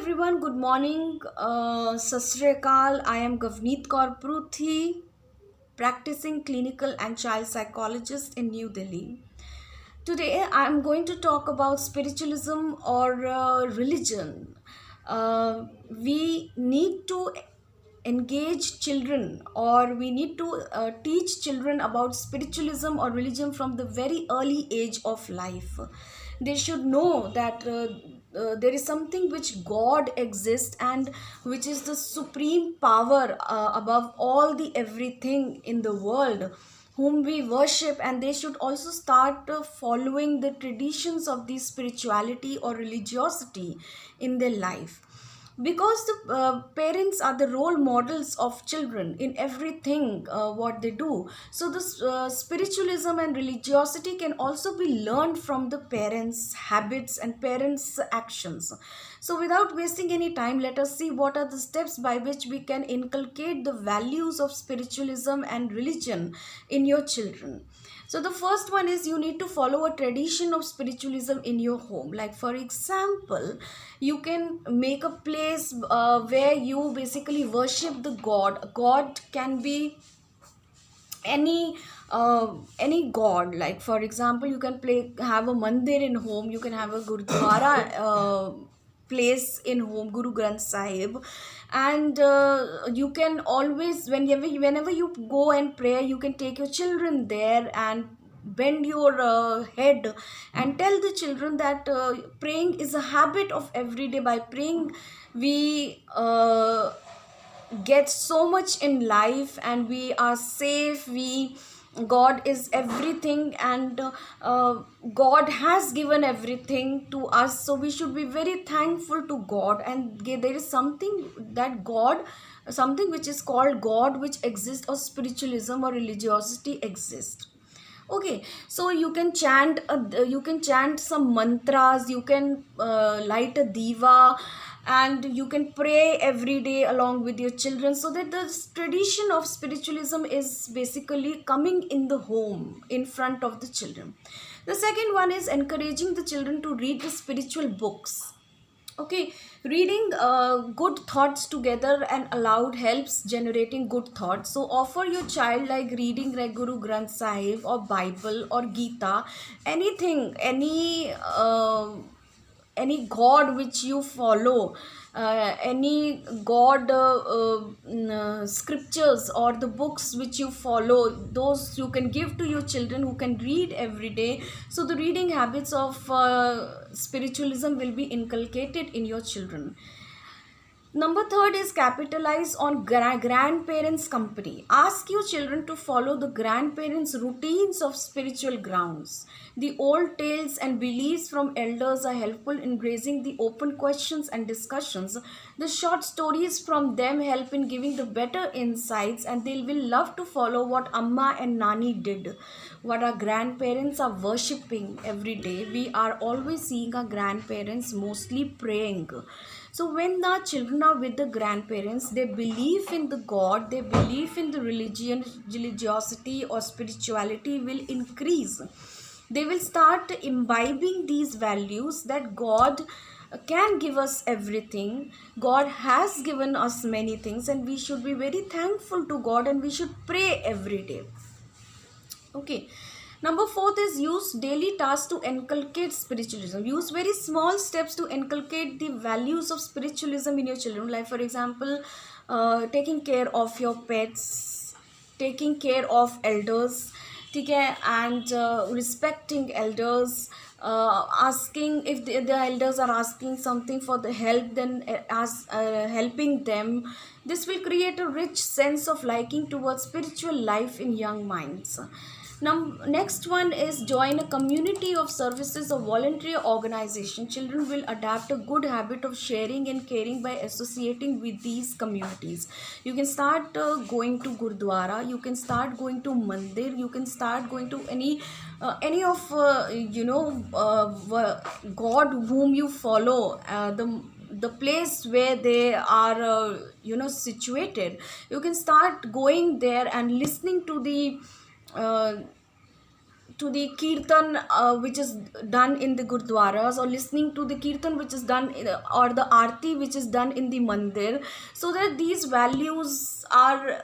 everyone, good morning. Sat Sri Akal. I am Gavneet Kaur Pruthi, practicing clinical and child psychologist in New Delhi. Today, I am going to talk about spiritualism or religion. We need to engage children, or we need to teach children about spiritualism or religion from the very early age of life. They should know that there is something which God exists, and which is the supreme power above all the everything in the world, whom we worship. And they should also start following the traditions of the spirituality or religiosity in their life, because the parents are the role models of children in everything what they do. So this spiritualism and religiosity can also be learned from the parents habits and parents actions. So without wasting any time, let us see what are the steps by which we can inculcate the values of spiritualism and religion in your children. So the first one is, you need to follow a tradition of spiritualism in your home. Like for example, you can make a place where you basically worship the God. God can be any god. Like for example, you can have a mandir in home, you can have a gurdwara place in home, Guru Granth Sahib. And you can always, whenever you go and pray, you can take your children there and bend your head and tell the children that praying is a habit of every day. By praying, we get so much in life, and we are safe. We God is everything, and God has given everything to us, so we should be very thankful to God. And there is something that God, something which is called God, which exists, or spiritualism or religiosity exists. Okay, so you can chant some mantras, you can light a diva, and you can pray every day along with your children, so that the tradition of spiritualism is basically coming in the home in front of the children. The second one is encouraging the children to read the spiritual books. Okay, reading good thoughts together and aloud helps generating good thoughts. So offer your child like reading like Guru Granth Sahib or Bible or Gita, anything, any god which you follow, any god scriptures or the books which you follow, those you can give to your children who can read every day. So the reading habits of spiritualism will be inculcated in your children. Number third is capitalize on grandparents' company. Ask your children to follow the grandparents' routines of spiritual grounds. The old tales and beliefs from elders are helpful in raising the open questions and discussions. The short stories from them help in giving the better insights, and they will love to follow what Amma and Nani did, what our grandparents are worshipping every day. We are always seeing our grandparents mostly praying. So when the children are with the grandparents, they believe in the God, they believe in the religiosity or spirituality will increase. They will start imbibing these values that God can give us everything. God has given us many things, and we should be very thankful to God, and we should pray every day. Okay. Number fourth is use daily tasks to inculcate spiritualism. Use very small steps to inculcate the values of spiritualism in your children. Like for example, taking care of your pets, taking care of elders, okay, and respecting elders. Asking if the elders are asking something for the help, then helping them. This will create a rich sense of liking towards spiritual life in young minds. Next one is join a community of services or voluntary organization. Children will adapt a good habit of sharing and caring by associating with these communities. You can start going to Gurdwara, you can start going to Mandir, you can start going to any of God whom you follow, the place where they are situated. You can start going there and listening uh, to the kirtan which is done in the gurdwaras, or listening to the kirtan which is done or the aarti which is done in the mandir, so that these values are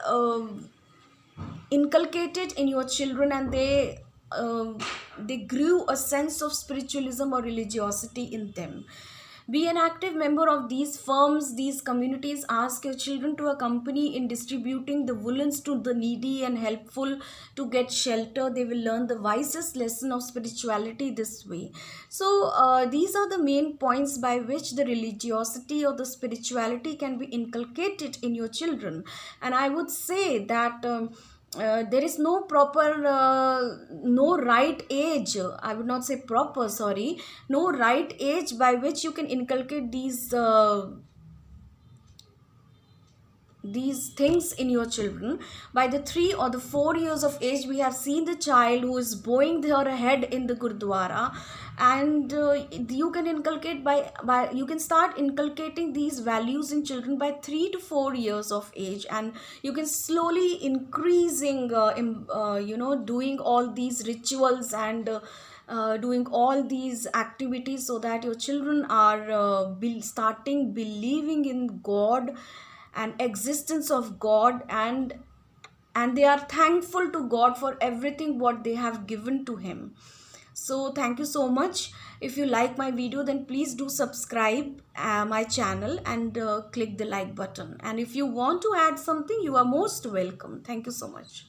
inculcated in your children, and they grew a sense of spiritualism or religiosity in them. Be an active member of these firms, these communities. Ask your children to accompany in distributing the woolens to the needy and helpful to get shelter. They will learn the wisest lesson of spirituality this way. So, these are the main points by which the religiosity or the spirituality can be inculcated in your children. And I would say that. There is no proper no right age, I would not say proper, sorry, no right age by which you can inculcate these things in your children. By the 3 or the 4 years of age, we have seen the child who is bowing their head in the gurdwara, and you can inculcate by you can start inculcating these values in children by 3 to 4 years of age, and you can slowly increasing doing all these rituals and doing all these activities, so that your children are starting believing in God and existence of God, and they are thankful to God for everything what they have given to him. So thank you so much. If you like my video, then please do subscribe my channel and click the like button, and if you want to add something, you are most welcome. Thank you so much.